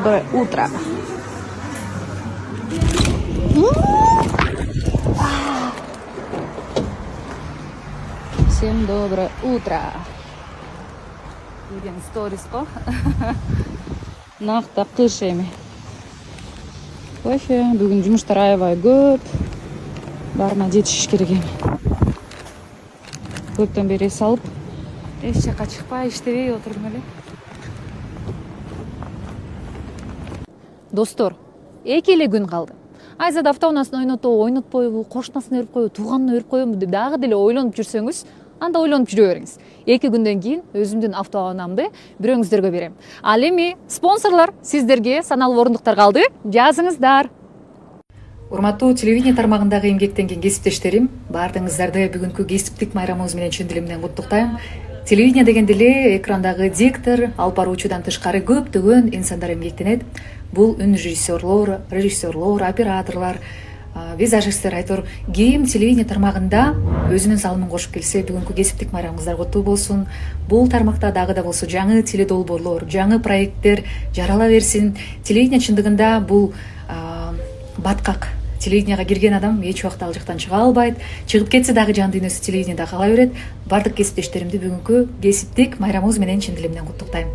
доброе утро. Всем доброе утро. Деген сторис қой. Нақта қыш эми. Кофе, бүгін жұмыштар аябай көп. Барына жетишиш керек эми. Көптөн бери салып, эч жака чыкпай, иштебей отурдум эле. Достор, эки эле күн калды. Айзада ата онасын ойнотпойбу, кошунасын өлүп коебу, тууганын өлүп коебу деп дагы деле ойлонуп жүрсөңүз, анда ойлонуп жүрө бериңиз. 2 күндөн кийин өзүмдүн автоунаамды бирөөңүздөргө берем. Ал эми спонсорлор сиздерге саналуу орундуктар калды. Жазыңыздар. Урматтуу телевидение тармагындагы эмгектенген кесиптештерим, баардыгыңыздарды бүгүнкү кесиптик майрамыбыз менен чын дилимден куттуктайм. Телевидение дегенде эле экрандагы диктор, алып баруучудан тышкары көптөгөн инсандар эмгектенет. Бул үн режиссерлор, операторлор, визажисттер, айтор ким телевидение тармагында өзүнүн салымын кошуп келсе, бүгүнкү кесиптик майрамыңыздар куттуу болсун. Бул тармакта дагы да болсо жаңы теледолбоорлор, жаңы проекттер жарала берсин. Телевидение чындыгында бул баткак. Телевиденияга кирген адам эч убакта ал жактан чыга албайт. Чыгып кетсе дагы жан дүйнөсү телевидениеда кала берет. Бардык кесиптештеримди бүгүнкү кесиптик майрамыбыз менен чын дилимден куттуктайм.